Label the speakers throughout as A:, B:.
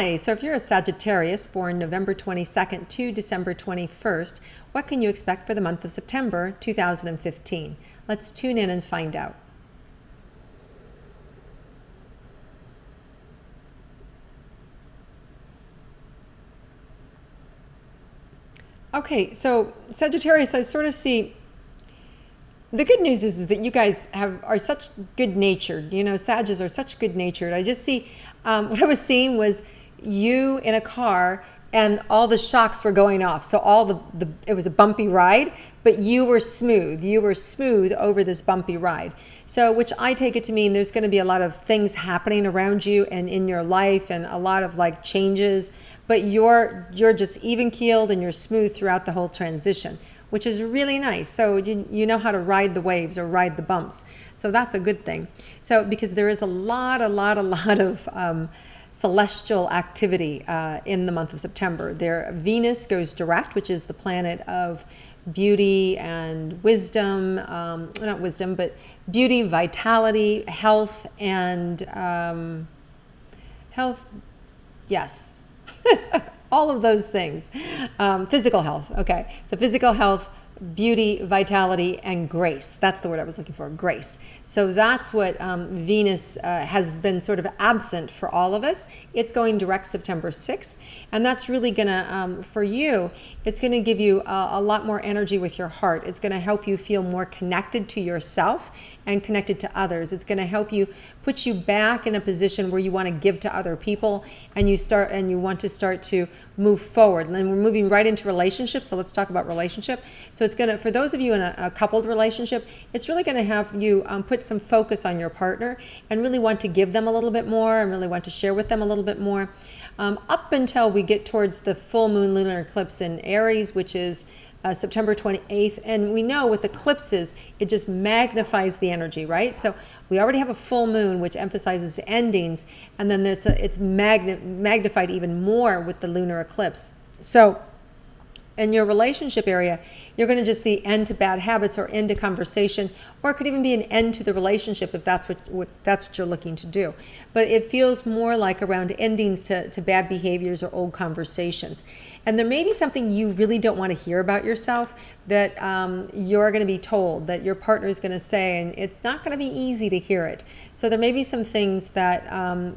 A: Hi, so if you're a Sagittarius born November 22nd to December 21st, what can you expect for the month of September 2015? Let's tune in and find out. Okay, so Sagittarius, I sort of see the good news is that you guys are such good-natured. You know, Sagittarius are such good-natured. I just see what I was seeing was you in a car and all the shocks were going off. So it was a bumpy ride, but you were smooth. You were smooth over this bumpy ride. So which I take it to mean there's going to be a lot of things happening around you and in your life and a lot of like changes, but you're just even-keeled and you're smooth throughout the whole transition, which is really nice. So you know how to ride the waves or ride the bumps. So that's a good thing. So because there is a lot of celestial activity in the month of September. Venus goes direct, which is the planet of beauty and wisdom, not wisdom, but beauty, vitality, health, and health, yes. All of those things. Physical health, okay. So physical health, beauty, vitality, and grace. That's the word I was looking for, grace. So that's what Venus has been sort of absent for all of us. It's going direct September 6th. And that's really going to, for you, it's going to give you a lot more energy with your heart. It's going to help you feel more connected to yourself and connected to others. It's going to help you put you back in a position where you want to give to other people and you want to start to move forward. And then we're moving right into relationships. So let's talk about relationship. So it's going to, for those of you in a coupled relationship, it's really going to have you put some focus on your partner and really want to give them a little bit more and really want to share with them a little bit more. Up until we get towards the full moon lunar eclipse in Aries, which is September 28th. And we know with eclipses, it just magnifies the energy, right? So we already have a full moon, which emphasizes endings. And then it's magnified even more with the lunar eclipse. So in your relationship area, you're going to just see end to bad habits or end to conversation, or it could even be an end to the relationship if that's what you're looking to do. But it feels more like around endings to bad behaviors or old conversations. And there may be something you really don't want to hear about yourself that you're going to be told, that your partner is going to say, and it's not going to be easy to hear it. So there may be some things that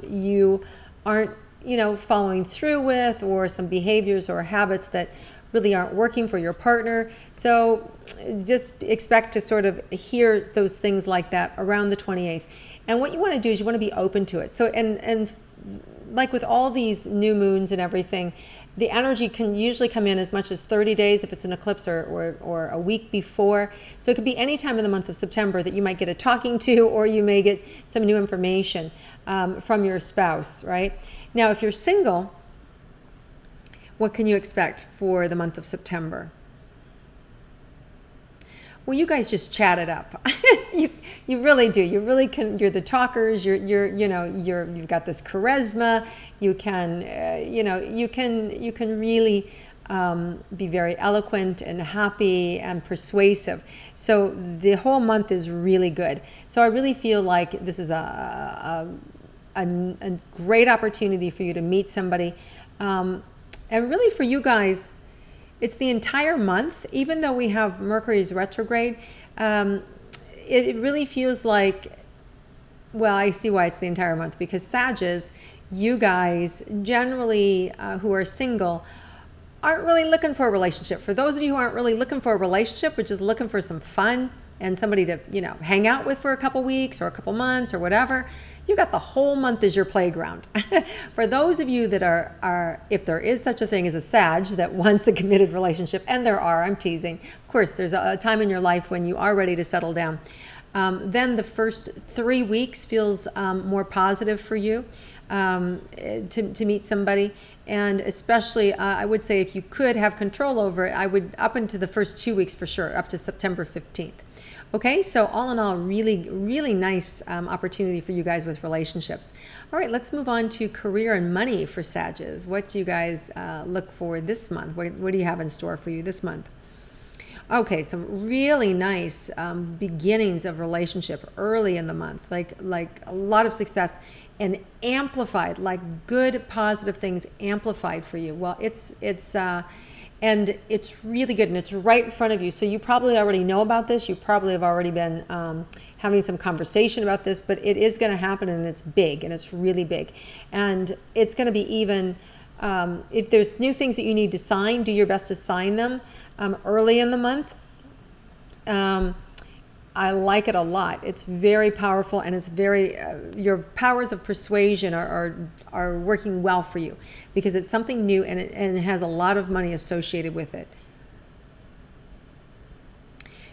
A: you aren't, following through with, or some behaviors or habits that really aren't working for your partner. So just expect to sort of hear those things like that around the 28th. And what you want to do is you want to be open to it. So, and like with all these new moons and everything, the energy can usually come in as much as 30 days if it's an eclipse or a week before. So it could be any time in the month of September that you might get a talking to, or you may get some new information from your spouse, right? Now, if you're single, what can you expect for the month of September? Well, you guys just chat it up. you really do. You really can. You're the talkers. You've got this charisma. You can you can really be very eloquent and happy and persuasive. So the whole month is really good. So I really feel like this is a great opportunity for you to meet somebody. And really for you guys, it's the entire month. Even though we have Mercury's retrograde, it really feels like, well, I see why it's the entire month, because Sagittarius, you guys generally who are single aren't really looking for a relationship. For those of you who aren't really looking for a relationship, but just looking for some fun and somebody to, hang out with for a couple weeks or a couple months or whatever, you got the whole month as your playground. For those of you that are, if there is such a thing as a Sag that wants a committed relationship, and there are, I'm teasing. Of course, there's a time in your life when you are ready to settle down. Then the first 3 weeks feels more positive for you to meet somebody. And especially, I would say if you could have control over it, I would up into the first 2 weeks for sure, up to September 15th. Okay, so all in all, really, really nice opportunity for you guys with relationships. All right, let's move on to career and money for Sagittarius. What do you guys look for this month? What do you have in store for you this month? Okay, some really nice beginnings of relationship early in the month, like a lot of success and amplified, like good positive things amplified for you. Well, and it's really good, and it's right in front of you. So you probably already know about this. You probably have already been having some conversation about this, but it is going to happen, and it's big, and it's really big, and it's going to be even. If there's new things that you need to sign, do your best to sign them early in the month. I like it a lot. It's very powerful, and it's very your powers of persuasion are working well for you because it's something new, and it has a lot of money associated with it.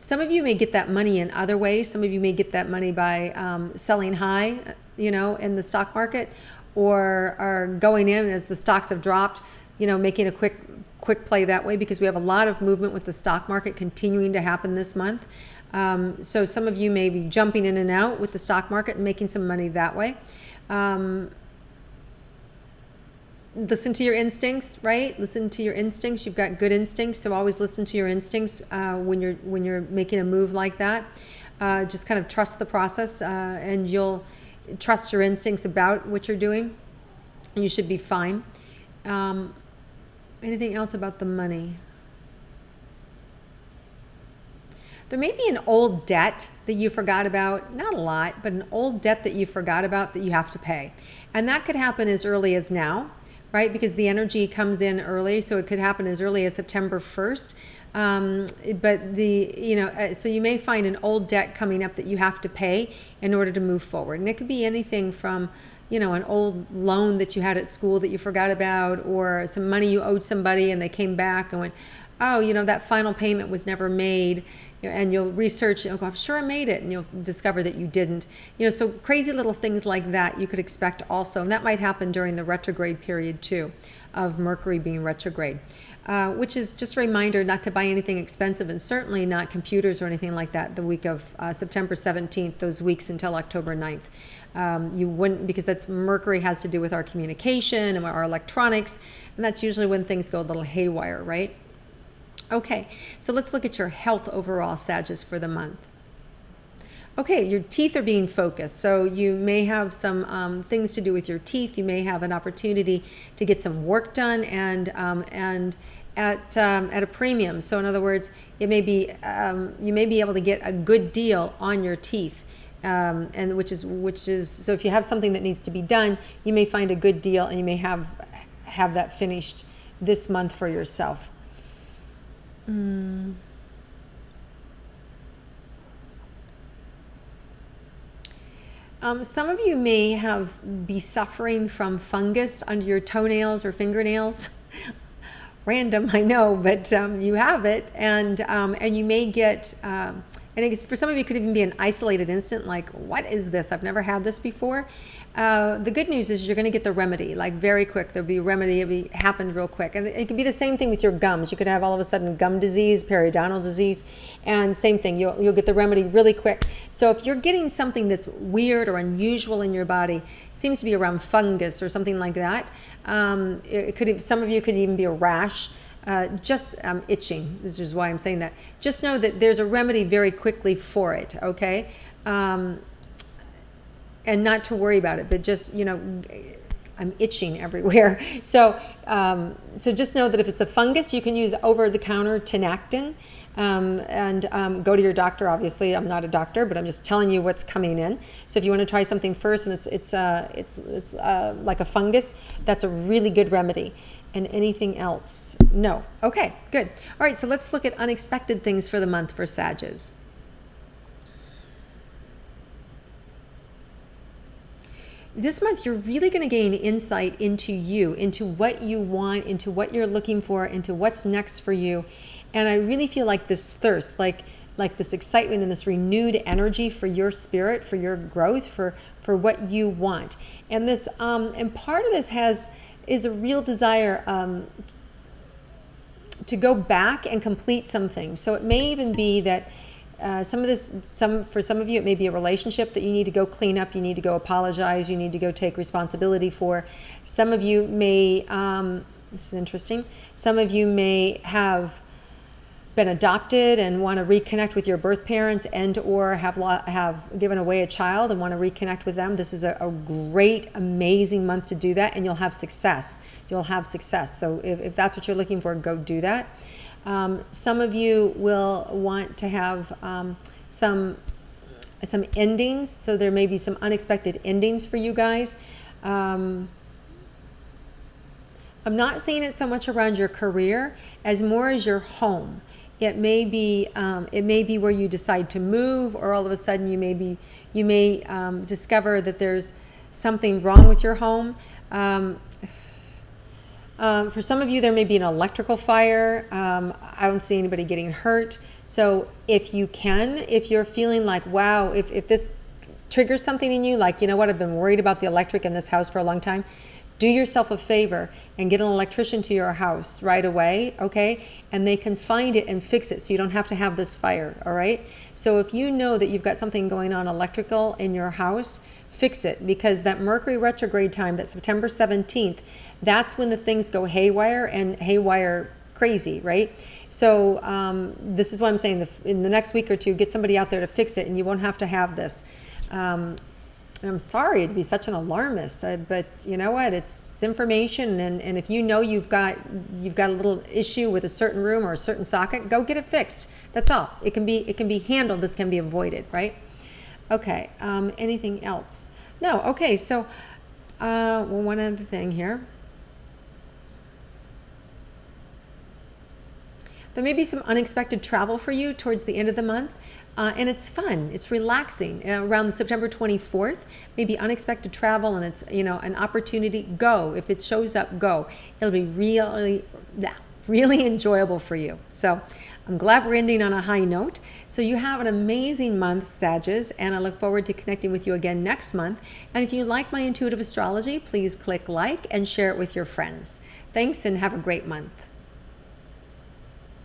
A: Some of you may get that money in other ways. Some of you may get that money by selling high, in the stock market, or are going in as the stocks have dropped, making a quick play that way, because we have a lot of movement with the stock market continuing to happen this month. So some of you may be jumping in and out with the stock market and making some money that way. Listen to your instincts, right? Listen to your instincts. You've got good instincts, so always listen to your instincts when you're making a move like that. Just kind of trust the process, and you'll trust your instincts about what you're doing. You should be fine. Anything else about the money? There may be an old debt that you forgot about, not a lot, but an old debt that you forgot about that you have to pay. And that could happen as early as now, right? Because the energy comes in early, so it could happen as early as September 1st. So you may find an old debt coming up that you have to pay in order to move forward. And it could be anything from, an old loan that you had at school that you forgot about, or some money you owed somebody and they came back and went, oh, that final payment was never made. And you'll research, you'll go, I'm sure I made it, and you'll discover that you didn't. So crazy little things like that you could expect also. And that might happen during the retrograde period too, of Mercury being retrograde, which is just a reminder not to buy anything expensive, and certainly not computers or anything like that the week of September 17th, those weeks until October 9th. You wouldn't, because that's Mercury has to do with our communication and our electronics, and that's usually when things go a little haywire, right? Okay, so let's look at your health overall, Sagittarius, for the month. Okay, your teeth are being focused, so you may have some things to do with your teeth. You may have an opportunity to get some work done, and at a premium. So in other words, it may be you may be able to get a good deal on your teeth, and which is so if you have something that needs to be done, you may find a good deal, and you may have that finished this month for yourself. Some of you may be suffering from fungus under your toenails or fingernails. Random, I know, but you have it, and you may get. And for some of you, it could even be an isolated incident, like, what is this? I've never had this before. The good news is you're going to get the remedy, like very quick. There'll be a remedy. It'll happened real quick. And it could be the same thing with your gums. You could have all of a sudden gum disease, periodontal disease, and same thing. You'll get the remedy really quick. So if you're getting something that's weird or unusual in your body, seems to be around fungus or something like that. Some of you could even be a rash. Just itching. This is why I'm saying that. Just know that there's a remedy very quickly for it, okay? And not to worry about it, but just, I'm itching everywhere. So just know that if it's a fungus, you can use over-the-counter Tinactin, and go to your doctor. Obviously, I'm not a doctor, but I'm just telling you what's coming in. So if you want to try something first, and it's like a fungus, that's a really good remedy. And anything else? No. Okay, good. All right, so let's look at unexpected things for the month for Sagittarius. This month, you're really going to gain insight into you, into what you want, into what you're looking for, into what's next for you. And I really feel like this thirst, like this excitement and this renewed energy for your spirit, for your growth, for what you want. And this, and part of this is a real desire to go back and complete some things. So it may even be that for some of you, it may be a relationship that you need to go clean up, you need to go apologize, you need to go take responsibility for. Some of you may, this is interesting, some of you may have been adopted and want to reconnect with your birth parents, and or have given away a child and want to reconnect with them, this is a great, amazing month to do that, and you'll have success. You'll have success. So if that's what you're looking for, go do that. Some of you will want to have some endings. So there may be some unexpected endings for you guys. I'm not seeing it so much around your career as more as your home. It may be where you decide to move, or all of a sudden you may discover that there's something wrong with your home. For some of you, there may be an electrical fire. I don't see anybody getting hurt. So if you're feeling like, wow, if this triggers something in you, like, you know what, I've been worried about the electric in this house for a long time, do yourself a favor and get an electrician to your house right away, okay? And they can find it and fix it so you don't have to have this fire, all right? So if you know that you've got something going on electrical in your house, fix it, because that Mercury retrograde time, that September 17th, that's when the things go haywire, and haywire crazy, right? So this is why I'm saying in the next week or two, get somebody out there to fix it, and you won't have to have this. And I'm sorry to be such an alarmist, but you know what? It's information, and if you know you've got a little issue with a certain room or a certain socket, go get it fixed. That's all. It can be handled. This can be avoided, right? Okay. Anything else? No. Okay. So, well, one other thing here. There may be some unexpected travel for you towards the end of the month, and it's fun. It's relaxing. Around the September 24th, maybe unexpected travel, and it's an opportunity. Go. If it shows up, go. It'll be really enjoyable for you. So I'm glad we're ending on a high note. So you have an amazing month, Sagittarius, and I look forward to connecting with you again next month. And if you like my intuitive astrology, please click like and share it with your friends. Thanks, and have a great month.